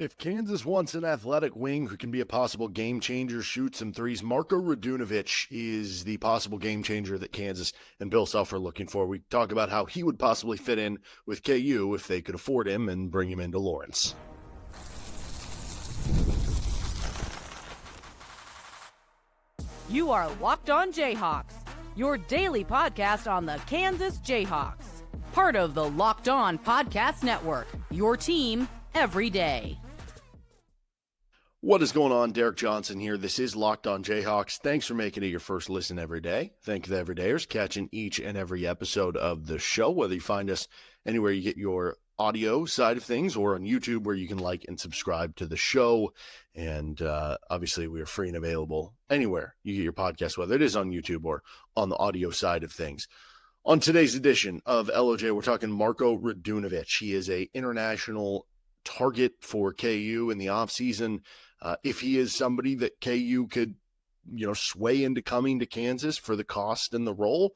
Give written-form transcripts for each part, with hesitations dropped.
If Kansas wants an athletic wing who can be a possible game changer, shoot some threes, Marko Radunovic is the possible game changer that Kansas and Bill Self are looking for. We talk about how he would possibly fit in with KU if they could afford him and bring him into Lawrence. You are Locked On Jayhawks, your daily podcast on the Kansas Jayhawks. Part of the Locked On Podcast Network, your team every day. What is going on? Derek Johnson here. This is Locked On Jayhawks. Thanks for making it your first listen every day. Thank you to everydayers catching each and every episode of the show, whether you find us anywhere you get your audio side of things or on YouTube where you can like and subscribe to the show. And obviously we are free and available anywhere you get your podcast, whether it is on YouTube or on the audio side of things. On today's edition of LOJ, we're talking Marko Radunovic. He is an international target for KU in the offseason. If he is somebody that KU could, sway into coming to Kansas for the cost and the role,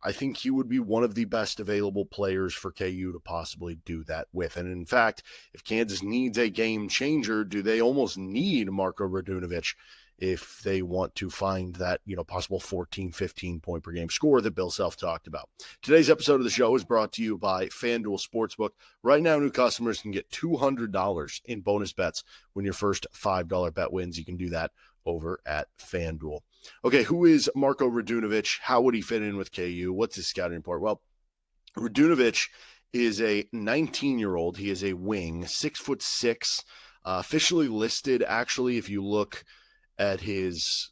I think he would be one of the best available players for KU to possibly do that with. And in fact, if Kansas needs a game changer, do they almost need Marko Radunovic if they want to find that, possible 14, 15 point per game score that Bill Self talked about? Today's episode of the show is brought to you by FanDuel Sportsbook. Right now, new customers can get $200 in bonus bets when your first $5 bet wins. You can do that over at FanDuel. Okay, who is Marko Radunovic? How would he fit in with KU? What's his scouting report? Well, Radunovic is a 19-year-old. He is a wing, 6'6", officially listed. Actually, if you look at his,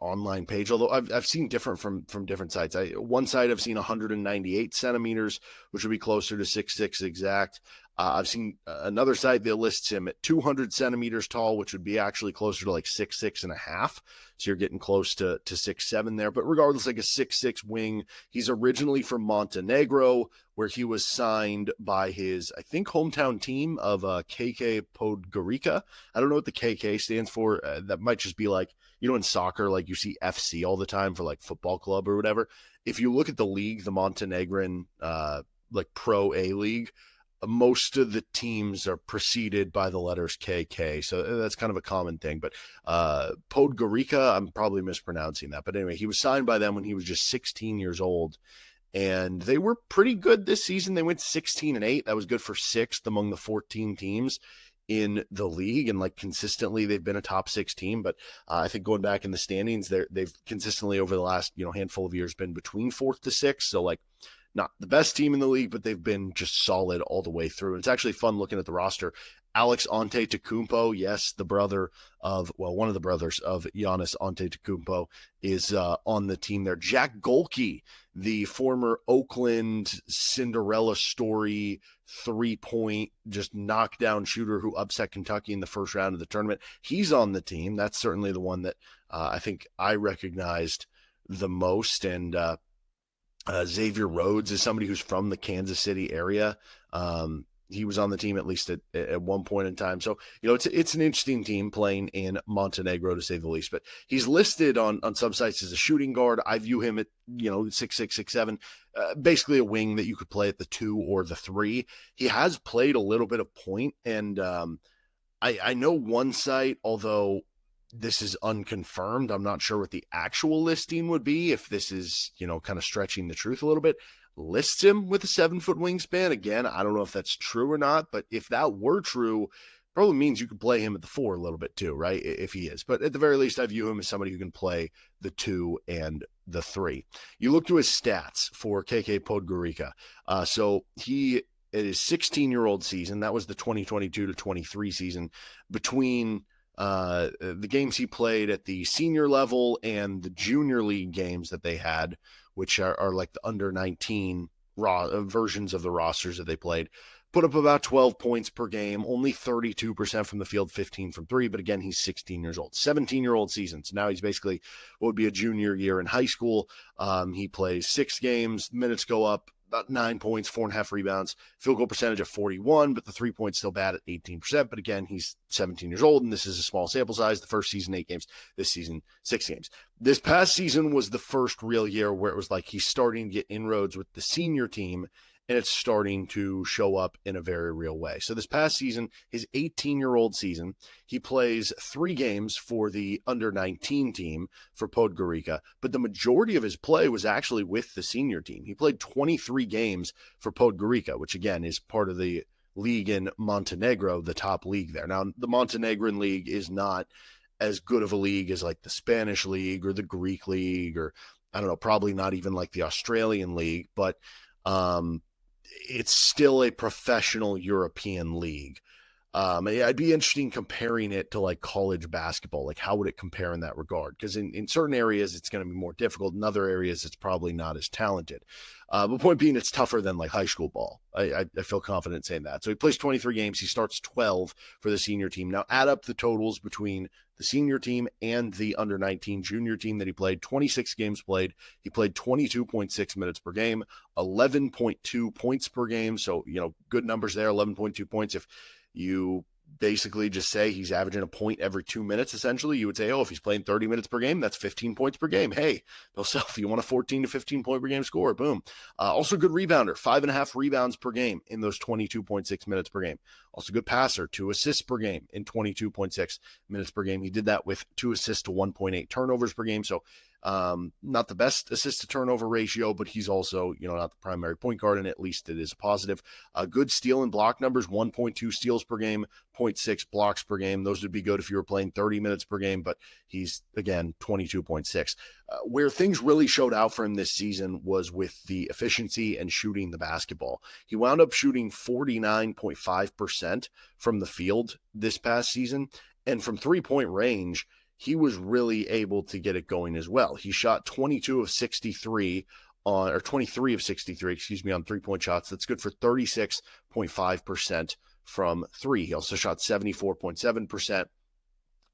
online page, although I've seen different from different sites. One site I've seen 198 centimeters, which would be closer to 6'6" exact. I've seen another site that lists him at 200 centimeters tall, which would be actually closer to like 6'6" and a half. So you're getting close to 6'7" there. But regardless, like a 6'6" wing. He's originally from Montenegro, where he was signed by his, I think, hometown team of KK Podgorica. I don't know what the KK stands for. That might just be like, in soccer, like you see FC all the time for like football club or whatever. If you look at the league, the Montenegrin like Pro A League, most of the teams are preceded by the letters KK. So that's kind of a common thing. But Podgorica, I'm probably mispronouncing that. But anyway, he was signed by them when he was just 16 years old. And they were pretty good this season. They went 16-8. That was good for sixth among the 14 teams in the league. And like consistently, they've been a top 6 team. But I think going back in the standings, they've consistently over the last handful of years been between 4th to 6th. So like, not the best team in the league, but they've been just solid all the way through. And it's actually fun looking at the roster. Alex Antetokounmpo, yes, one of the brothers of Giannis Antetokounmpo is on the team there. Jack Golke, the former Oakland Cinderella story 3-point just knockdown shooter who upset Kentucky in the first round of the tournament, he's on the team. That's certainly the one that I think I recognized the most. And Xavier Rhodes is somebody who's from the Kansas City area. He was on the team at least at one point in time. So, it's an interesting team playing in Montenegro, to say the least. But he's listed on some sites as a shooting guard. I view him at, 6'6", 6'7", basically a wing that you could play at the 2 or the 3. He has played a little bit of point. And I know one site, although this is unconfirmed, I'm not sure what the actual listing would be, if this is, kind of stretching the truth a little bit, lists him with a 7-foot wingspan. Again, I don't know if that's true or not, but if that were true, probably means you could play him at the 4 a little bit too, right? If he is. But at the very least, I view him as somebody who can play the 2 and the 3. You look to his stats for KK Podgorica. So he, in his 16-year-old season, that was the 2022 to 23 season, between the games he played at the senior level and the junior league games that they had, which are like the under 19 versions of the rosters that they played, put up about 12 points per game, only 32% from the field, 15 from 3. But again, he's 16 years old, 17-year-old season. So now he's basically what would be a junior year in high school. He plays 6 games, minutes go up, about 9 points, 4.5 rebounds, field goal percentage of 41, but the 3-point still bad at 18%. But again, he's 17 years old, and this is a small sample size. The first season, 8 games. This season, 6 games. This past season was the first real year where it was like he's starting to get inroads with the senior team, and it's starting to show up in a very real way. So this past season, his 18-year-old season, he plays 3 games for the under-19 team for Podgorica, but the majority of his play was actually with the senior team. He played 23 games for Podgorica, which again is part of the league in Montenegro, the top league there. Now, the Montenegrin league is not as good of a league as like the Spanish league or the Greek league, or I don't know, probably not even like the Australian league, but it's still a professional European league. I'd be interested in comparing it to like college basketball. Like, how would it compare in that regard? Because in certain areas, it's going to be more difficult. In other areas, it's probably not as talented. But point being, it's tougher than like high school ball. I feel confident saying that. So he plays 23 games. He starts 12 for the senior team. Now add up the totals between the senior team and the under-19 junior team that he played. 26 games played. He played 22.6 minutes per game, 11.2 points per game. So, good numbers there, 11.2 points. If you basically just say he's averaging a point every 2 minutes, essentially, you would say, if he's playing 30 minutes per game, that's 15 points per game. Hey, if you want a 14 to 15 point per game score, boom. Also good rebounder, 5.5 rebounds per game in those 22.6 minutes per game. Also good passer, 2 assists per game in 22.6 minutes per game. He did that with 2 assists to 1.8 turnovers per game. So not the best assist to turnover ratio, but he's also, not the primary point guard, and at least it is positive. Good steal and block numbers, 1.2 steals per game, 0.6 blocks per game. Those would be good if you were playing 30 minutes per game, but he's, again, 22.6. Where things really showed out for him this season was with the efficiency and shooting the basketball. He wound up shooting 49.5% from the field this past season, and from 3-point range, he was really able to get it going as well. He shot 23 of 63 on 3-point shots. That's good for 36.5% from 3. He also shot 74.7%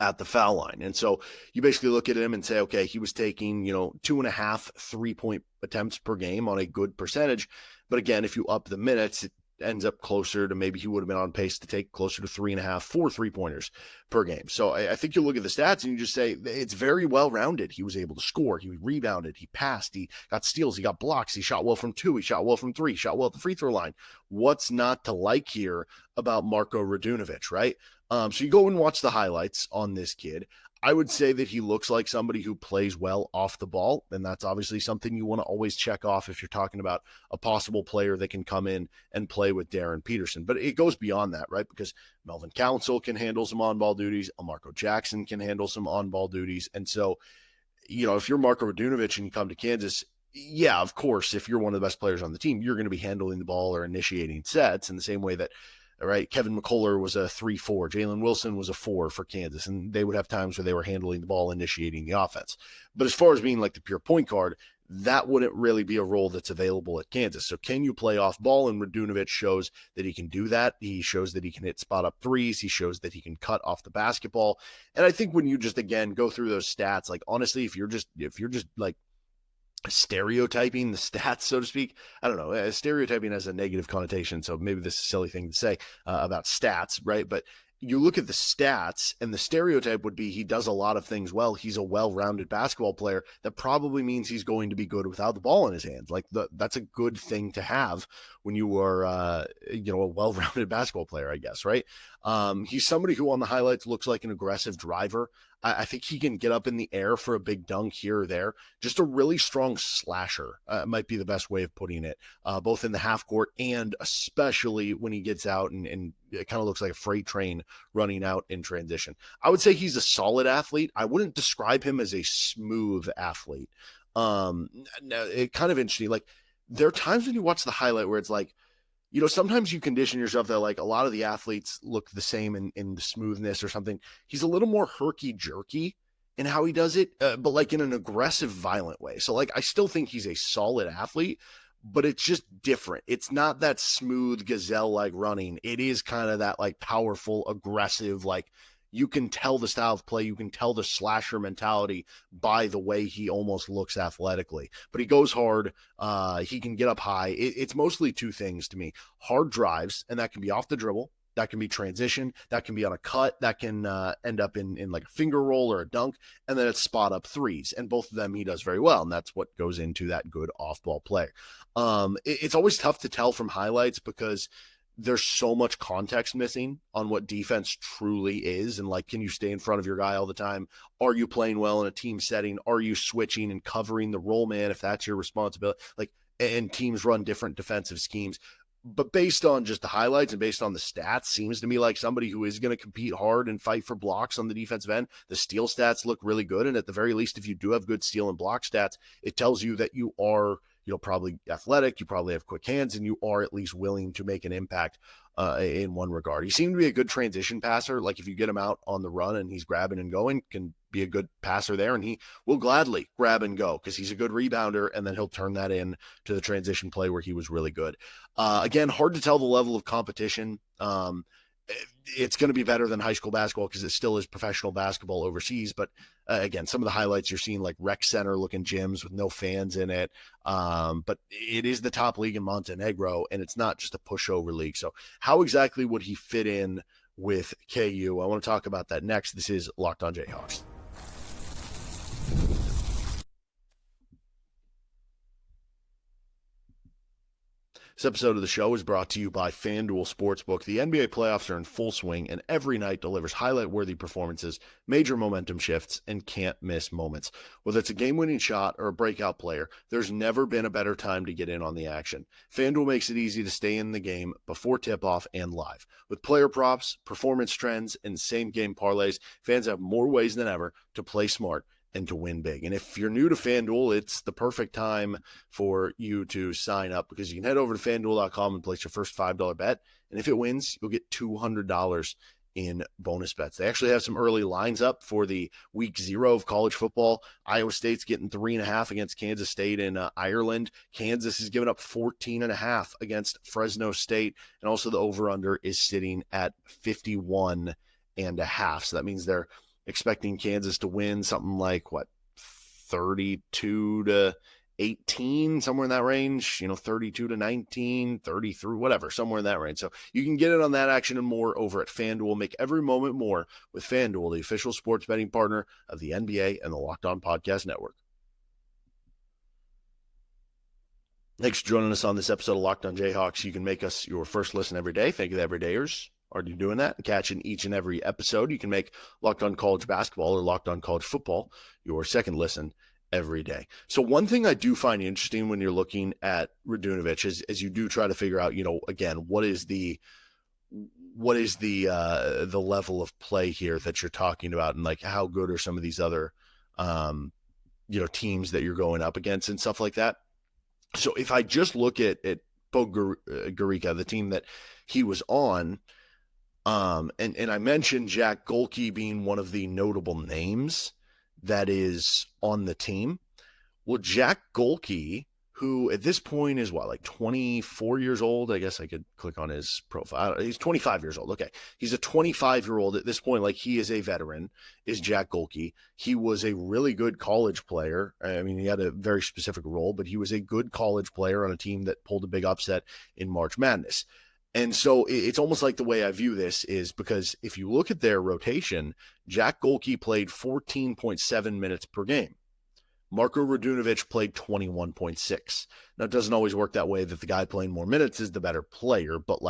at the foul line. And so you basically look at him and say, okay, he was taking, 2.5 3-point attempts per game on a good percentage. But again, if you up the minutes, it ends up closer to, maybe he would have been on pace to take closer to 3.5, 4 3-pointers per game. So I think you look at the stats and you just say it's very well rounded. He was able to score, he rebounded, he passed, he got steals, he got blocks, he shot well from 2, he shot well from 3, he shot well at the free throw line. What's not to like here about Marko Radunovic, right? So you go and watch the highlights on this kid. I would say that he looks like somebody who plays well off the ball, and that's obviously something you want to always check off if you're talking about a possible player that can come in and play with Darryn Peterson. But it goes beyond that, right? Because Melvin Council can handle some on-ball duties. Elmarko Jackson can handle some on-ball duties. And so, if you're Marko Radunovic and you come to Kansas, yeah, of course, if you're one of the best players on the team, you're going to be handling the ball or initiating sets in the same way that, all right, Kevin McCullough was a 3-4. Jalen Wilson was a 4 for Kansas, and they would have times where they were handling the ball, initiating the offense. But as far as being like the pure point guard, that wouldn't really be a role that's available at Kansas. So can you play off ball? And Radunovic shows that he can do that. He shows that he can hit spot up threes. He shows that he can cut off the basketball. And I think when you just, again, go through those stats, like, honestly, if you're just like stereotyping the stats, so to speak, I don't know, stereotyping has a negative connotation, so maybe this is a silly thing to say about stats, right? But you look at the stats, and the stereotype would be he does a lot of things well. He's a well-rounded basketball player. That probably means he's going to be good without the ball in his hands. Like, that's a good thing to have when you are, a well-rounded basketball player, I guess, right? He's somebody who on the highlights looks like an aggressive driver. I think he can get up in the air for a big dunk here or there. Just a really strong slasher might be the best way of putting it, both in the half court and especially when he gets out and it kind of looks like a freight train running out in transition. I would say he's a solid athlete. I wouldn't describe him as a smooth athlete. It kind of interesting. Like, there are times when you watch the highlight where it's like, sometimes you condition yourself that like a lot of the athletes look the same in the smoothness or something. He's a little more herky-jerky in how he does it, but like in an aggressive, violent way. So like, I still think he's a solid athlete, but it's just different. It's not that smooth gazelle-like running. It is kind of that like powerful, aggressive, like, you can tell the style of play. You can tell the slasher mentality by the way he almost looks athletically. But he goes hard. He can get up high. It's mostly 2 things to me. Hard drives, and that can be off the dribble, That can be transition. That can be on a cut. That can end up in like a finger roll or a dunk. And then it's spot up threes. And both of them he does very well. And that's what goes into that good off-ball play. It's always tough to tell from highlights because there's so much context missing on what defense truly is. And like, can you stay in front of your guy all the time? Are you playing well in a team setting? Are you switching and covering the roll man if that's your responsibility? Like, and teams run different defensive schemes. But based on just the highlights and based on the stats, seems to me like somebody who is going to compete hard and fight for blocks on the defensive end. The steal stats look really good. And at the very least, if you do have good steal and block stats, it tells you that you are, probably athletic, you probably have quick hands, and you are at least willing to make an impact in one regard. He seemed to be a good transition passer. Like if you get him out on the run and he's grabbing and going, can be a good passer there, and he will gladly grab and go because he's a good rebounder, and then he'll turn that in to the transition play where he was really good. Again, hard to tell the level of competition. It's going to be better than high school basketball because it still is professional basketball overseas. But again, some of the highlights you're seeing like rec center looking gyms with no fans in it. But it is the top league in Montenegro, and it's not just a pushover league. So how exactly would he fit in with KU? I want to talk about that next. This is Locked On Jayhawks. This episode of the show is brought to you by FanDuel Sportsbook. The NBA playoffs are in full swing, and every night delivers highlight-worthy performances, major momentum shifts, and can't-miss moments. Whether it's a game-winning shot or a breakout player, there's never been a better time to get in on the action. FanDuel makes it easy to stay in the game before tip-off and live. With player props, performance trends, and same-game parlays, fans have more ways than ever to play smart and to win big. And if you're new to FanDuel, it's the perfect time for you to sign up because you can head over to FanDuel.com and place your first $5 bet. And if it wins, you'll get $200 in bonus bets. They actually have some early lines up for the week 0 of college football. Iowa State's getting 3.5 against Kansas State in Ireland. Kansas is giving up 14.5 against Fresno State. And also the over-under is sitting at 51.5. So that means they're expecting Kansas to win something like 32-18, somewhere in that range, 32-19, 33, whatever, somewhere in that range. So you can get it on that action and more over at FanDuel. Make every moment more with FanDuel, the official sports betting partner of the NBA and the Locked On Podcast Network. Thanks for joining us on this episode of Locked On Jayhawks. You can make us your first listen every day. Thank you to everydayers. Already doing that, catching each and every episode. You can make Locked On College Basketball or Locked On College Football your second listen every day. So one thing I do find interesting when you're looking at Radunovich is as you do try to figure out, again, what is the level of play here that you're talking about, and like how good are some of these other teams that you're going up against and stuff like that. So if I just look at Bo Garica, the team that he was on, and I mentioned Jack Golke being one of the notable names that is on the team. Well, Jack Golke, who at this point is 24 years old. I guess I could click on his profile. He's 25 years old. Okay. He's a 25-year-old at this point. Like, he is a veteran, is Jack Golke. He was a really good college player. I mean, he had a very specific role, but he was a good college player on a team that pulled a big upset in March Madness. And so it's almost like the way I view this is because if you look at their rotation, Jack Golke played 14.7 minutes per game. Marko Radunovic played 21.6. Now, it doesn't always work that way that the guy playing more minutes is the better player, but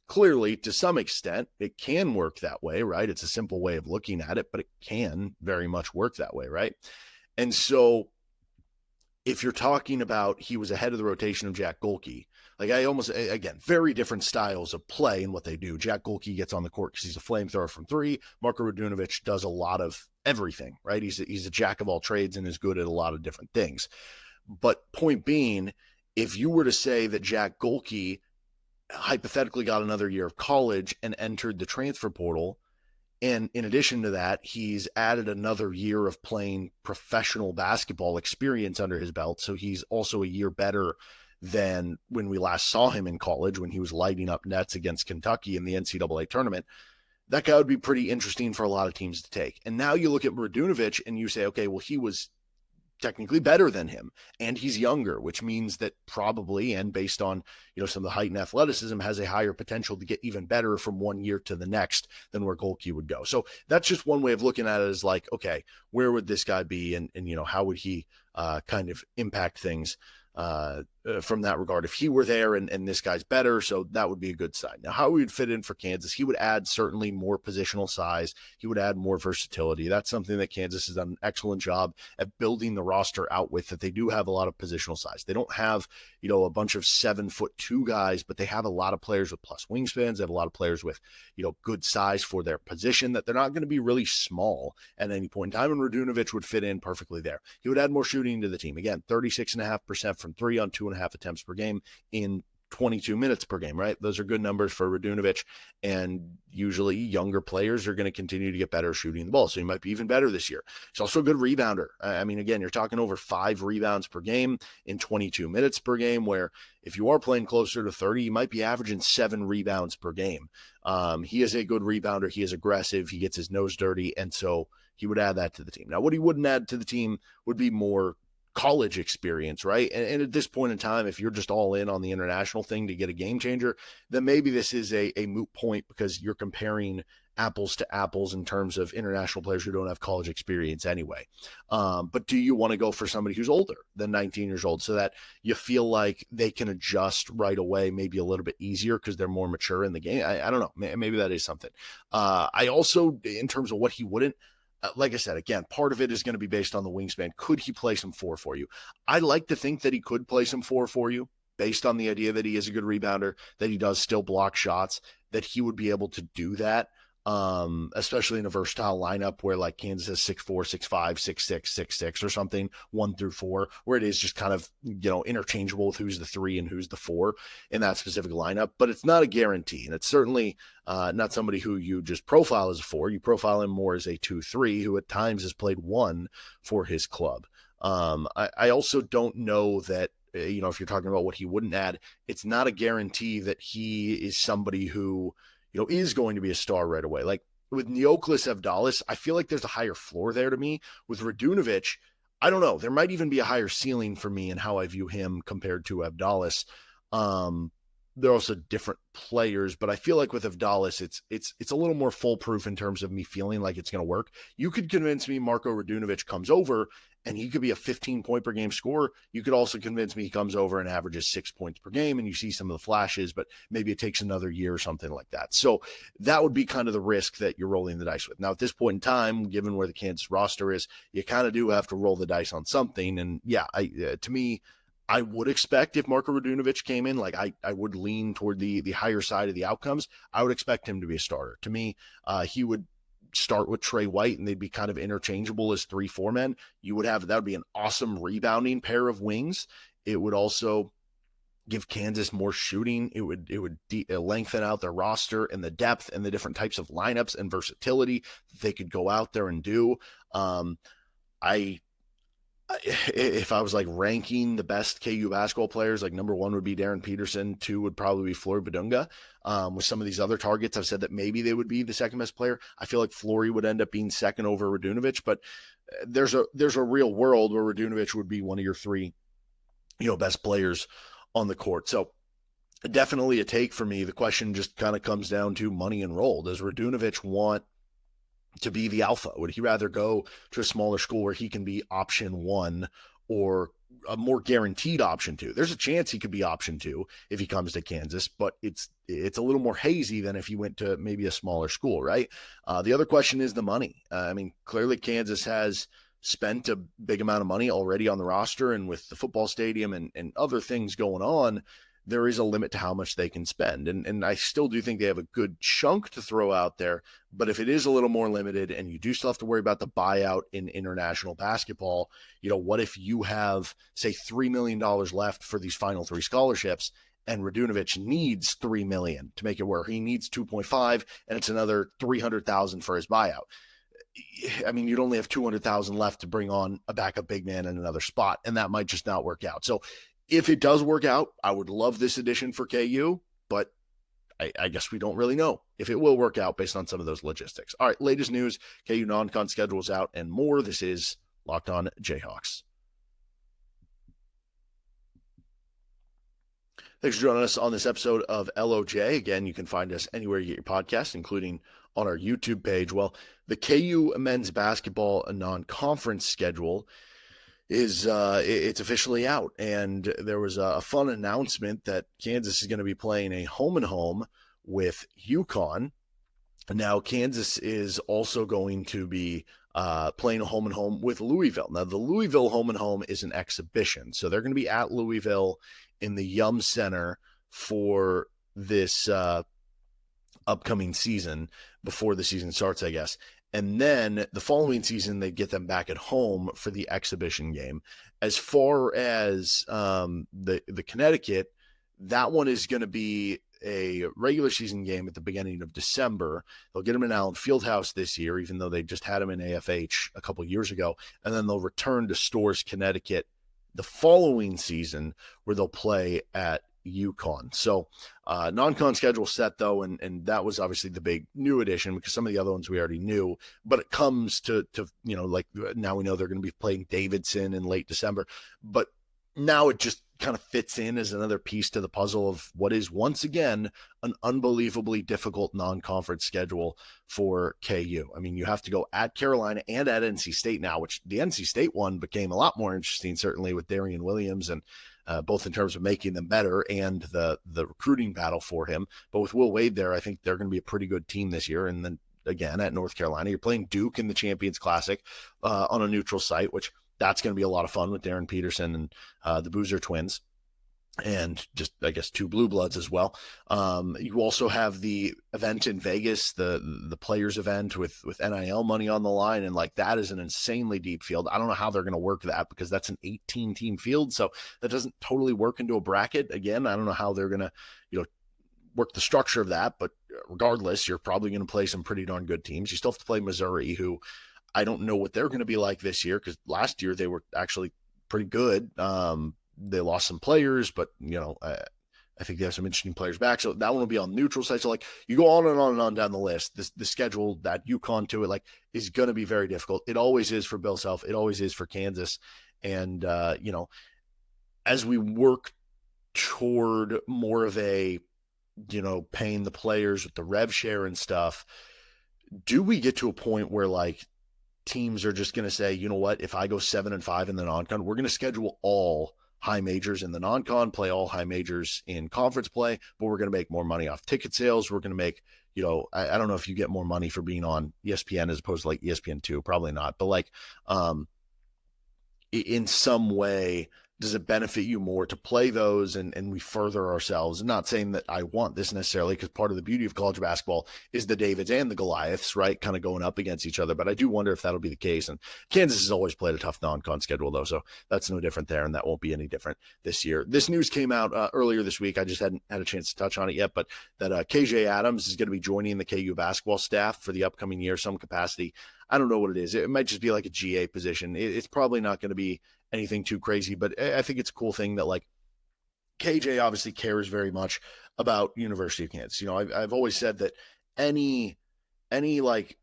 clearly to some extent it can work that way, right? It's a simple way of looking at it, but it can very much work that way, right? And so if you're talking about he was ahead of the rotation of Jack Golke, again, very different styles of play and what they do. Jack Golke gets on the court because he's a flamethrower from 3. Marko Radunovic does a lot of everything, right? He's a jack of all trades and is good at a lot of different things. But point being, if you were to say that Jack Golke hypothetically got another year of college and entered the transfer portal, and in addition to that, he's added another year of playing professional basketball experience under his belt, so he's also a year better than when we last saw him in college, when he was lighting up nets against Kentucky in the NCAA tournament. That guy would be pretty interesting for a lot of teams to take. And now you look at Radunovic and you say, okay, well, he was technically better than him, and he's younger, which means that probably, and based on some of the height and athleticism, has a higher potential to get even better from one year to the next than where Golke would go. So that's just one way of looking at it, is like, okay, where would this guy be, and how would he kind of impact things from that regard if he were there, and this guy's better. So that would be a good sign. Now, how he would fit in for Kansas, he would add certainly more positional size. He would add more versatility. That's something that Kansas has done an excellent job at building the roster out with, that they do have a lot of positional size. They don't have, a bunch of 7'2" guys, but they have a lot of players with plus wingspans. They have a lot of players with, good size for their position, that they're not going to be really small at any point in time. And Radunovich would fit in perfectly there. He would add more shooting to the team. Again, 36.5% from three on 2.5 attempts per game in 22 minutes per game, right? Those are good numbers for Radunovich, and usually younger players are going to continue to get better shooting the ball. So he might be even better this year. He's also a good rebounder. I mean, again, you're talking over 5 rebounds per game in 22 minutes per game, where if you are playing closer to 30, you might be averaging 7 rebounds per game. He is a good rebounder. He is aggressive. He gets his nose dirty. And so he would add that to the team. Now, what he wouldn't add to the team would be more college experience, right? And at this point in time, if you're just all in on the international thing to get a game changer, then maybe this is a moot point, because you're comparing apples to apples in terms of international players who don't have college experience anyway. But do you want to go for somebody who's older than 19 years old, so that you feel like they can adjust right away, maybe a little bit easier because they're more mature in the game? I don't know. Maybe that is something. I also, in terms of what he wouldn't, like I said, again, part of it is going to be based on the wingspan. Could he play some 4 for you? I like to think that he could play some 4 for you, based on the idea that he is a good rebounder, that he does still block shots, that he would be able to do that, especially in a versatile lineup where like Kansas has 6'4", 6'5", 6'6", 6'6", or something, 1 through 4, where it is just kind of, interchangeable with who's the 3 and who's the 4 in that specific lineup. But it's not a guarantee, and it's certainly not somebody who you just profile as a 4. You profile him more as a 2-3, who at times has played 1 for his club. I also don't know that, if you're talking about what he wouldn't add, it's not a guarantee that he is somebody who, is going to be a star right away. Like with Neoklis Avdalis, I feel like there's a higher floor there to me. With Radunovich, I don't know. There might even be a higher ceiling for me in how I view him compared to Avdalis. They're also different players, but I feel like with Avdalis, it's a little more foolproof in terms of me feeling like it's going to work. You could convince me Marko Radunovic comes over and he could be a 15-point per game scorer. You could also convince me he comes over and averages 6 points per game, and you see some of the flashes, but maybe it takes another year or something like that. So that would be kind of the risk that you're rolling the dice with. Now, at this point in time, given where the Kansas roster is, you kind of do have to roll the dice on something. And yeah, to me, I would expect if Marko Radunovic came in, like I would lean toward the higher side of the outcomes. I would expect him to be a starter. To me, he would start with Tre White, and they'd be kind of interchangeable as 3-4 men. That would be an awesome rebounding pair of wings. It would also give Kansas more shooting. It would lengthen out their roster and the depth and the different types of lineups and versatility that they could go out there and do. If I was like ranking the best KU basketball players, like number 1 would be Darryn Peterson, 2 would probably be Flory Bidunga. With some of these other targets, I've said that maybe they would be the second best player. I feel like Flory would end up being second over Radunovich, but there's a real world where Radunovich would be one of your 3, best players on the court. So definitely a take for me. The question just kind of comes down to money and role. Does Radunovich want to be the alpha? Would he rather go to a smaller school where he can be option 1 or a more guaranteed option 2? There's a chance he could be option 2 if he comes to Kansas, but it's a little more hazy than if he went to maybe a smaller school, right? The other question is the money. Clearly Kansas has spent a big amount of money already on the roster, and with the football stadium and other things going on, there is a limit to how much they can spend. And I still do think they have a good chunk to throw out there, but if it is a little more limited and you do still have to worry about the buyout in international basketball, what if you have, say, $3 million left for these final 3 scholarships, and Radunovich needs $3 million to make it work? He needs 2.5, and it's another $300,000 for his buyout. You'd only have $200,000 left to bring on a backup big man in another spot, and that might just not work out. So if it does work out, I would love this addition for KU, but I guess we don't really know if it will work out based on some of those logistics. All right, latest news, KU non-con schedule is out and more. This is Locked On Jayhawks. Thanks for joining us on this episode of LOJ. Again, you can find us anywhere you get your podcast, including on our YouTube page. Well, the KU men's basketball non-conference schedule is it's officially out, and there was a fun announcement that Kansas is going to be playing a home and home with UConn. Now, Kansas is also going to be playing a home and home with Louisville. Now, the Louisville home and home is an exhibition, so they're going to be at Louisville in the Yum Center for this upcoming season, before the season starts, I guess. And then the following season, they get them back at home for the exhibition game. As far as the Connecticut, that one is going to be a regular season game at the beginning of December. They'll get them in Allen Fieldhouse this year, even though they just had them in AFH a couple years ago. And then they'll return to Storrs, Connecticut the following season, where they'll play at UConn. So non-con schedule set, though, and that was obviously the big new addition, because some of the other ones we already knew, but it comes to like now we know they're going to be playing Davidson in late December, but now it just kind of fits in as another piece to the puzzle of what is once again an unbelievably difficult non-conference schedule for KU. I mean, you have to go at Carolina and at NC State now, which the NC State one became a lot more interesting, certainly with Darian Williams, and both in terms of making them better and the recruiting battle for him. But with Will Wade there, I think they're going to be a pretty good team this year. And then again at North Carolina, you're playing Duke in the Champions Classic on a neutral site, which that's going to be a lot of fun with Darryn Peterson and the Boozer twins, and just, I guess, two blue bloods as well. You also have the event in Vegas, the players event with NIL money on the line. And like, that is an insanely deep field. I don't know how they're going to work that, because that's an 18 team field. So that doesn't totally work into a bracket. Again, I don't know how they're going to, work the structure of that, but regardless, you're probably going to play some pretty darn good teams. You still have to play Missouri, who I don't know what they're going to be like this year, because last year they were actually pretty good. They lost some players, but I think they have some interesting players back. So that one will be on neutral site. So like, you go on and on and on down the list. The schedule that UConn to it, like, is going to be very difficult. It always is for Bill Self. It always is for Kansas. And as we work toward more of a paying the players with the rev share and stuff, do we get to a point where like teams are just going to say, you know what, if I go 7-5 in the non-con, we're going to schedule all high majors in the non-con, play all high majors in conference play, but we're going to make more money off ticket sales. We're going to make, I don't know if you get more money for being on ESPN as opposed to like ESPN2, probably not, but like in some way, does it benefit you more to play those and we further ourselves? I'm not saying that I want this necessarily, because part of the beauty of college basketball is the Davids and the Goliaths, right? Kind of going up against each other. But I do wonder if that'll be the case. And Kansas has always played a tough non-con schedule, though. So that's no different there. And that won't be any different this year. This news came out earlier this week. I just hadn't had a chance to touch on it yet, but that KJ Adams is going to be joining the KU basketball staff for the upcoming year, some capacity. I don't know what it is. It might just be like a GA position. It's probably not going to be anything too crazy, but I think it's a cool thing that like KJ obviously cares very much about University of Kansas. I've always said that any like,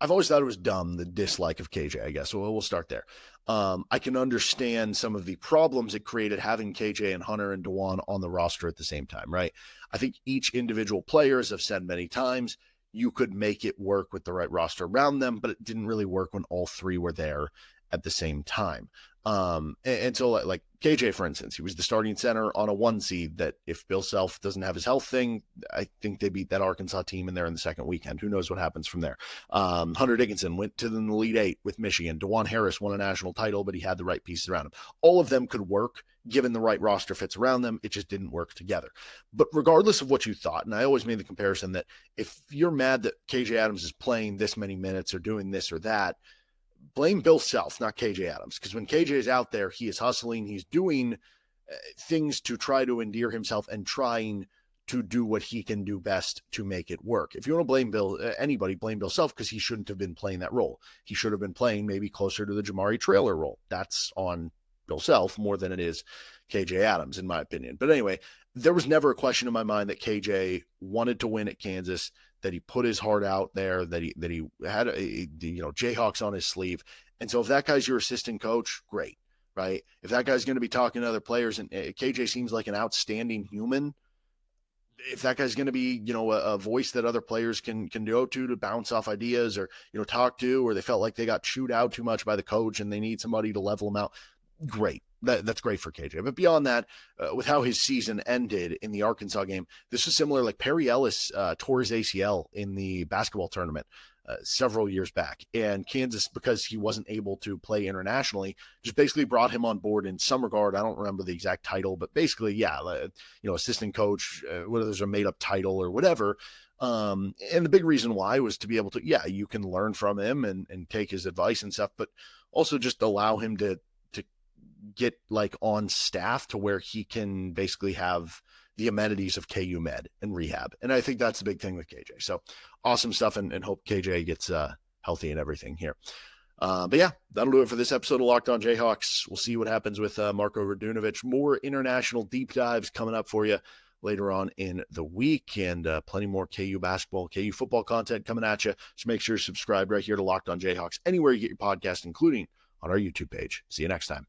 I've always thought it was dumb, the dislike of KJ, I guess. We'll start there. I can understand some of the problems it created having KJ and Hunter and DeJuan on the roster at the same time, right? I think each individual player, as I've said many times, you could make it work with the right roster around them, but it didn't really work when all three were there at the same time. And so like KJ, for instance, he was the starting center on a 1 seed that if Bill Self doesn't have his health thing, I think they beat that Arkansas team in there in the second weekend. Who knows what happens from there? Hunter Dickinson went to the Elite Eight with Michigan. DeJuan Harris won a national title, but he had the right pieces around him. All of them could work given the right roster fits around them. It just didn't work together. But regardless of what you thought, and I always made the comparison that if you're mad that KJ Adams is playing this many minutes or doing this or that, blame Bill Self, not KJ Adams, because when KJ is out there, he is hustling. He's doing things to try to endear himself and trying to do what he can do best to make it work. If you want to blame anybody, blame Bill Self, because he shouldn't have been playing that role. He should have been playing maybe closer to the Jamari Traylor role. That's on Bill Self more than it is KJ Adams, in my opinion. But anyway, there was never a question in my mind that KJ wanted to win at Kansas, that he put his heart out there, that he had Jayhawks on his sleeve. And so if that guy's your assistant coach, great. right? If that guy's going to be talking to other players, and KJ seems like an outstanding human, if that guy's going to be, a voice that other players can go to bounce off ideas or, talk to, or they felt like they got chewed out too much by the coach and they need somebody to level them out, great. That's great for KJ. But beyond that, with how his season ended in the Arkansas game, this was similar. Like Perry Ellis tore his ACL in the basketball tournament several years back. And Kansas, because he wasn't able to play internationally, just basically brought him on board in some regard. I don't remember the exact title, but basically, yeah, assistant coach, whether there's a made up title or whatever. And the big reason why was to be able to, you can learn from him and take his advice and stuff, but also just allow him to get like on staff to where he can basically have the amenities of KU Med and rehab. And I think that's the big thing with KJ. So awesome stuff, and hope KJ gets healthy and everything here. But yeah, that'll do it for this episode of Locked On Jayhawks. We'll see what happens with Marko Radunovic. More international deep dives coming up for you later on in the week, and plenty more KU basketball, KU football content coming at you. So make sure you're subscribed right here to Locked On Jayhawks, anywhere you get your podcast, including on our YouTube page. See you next time.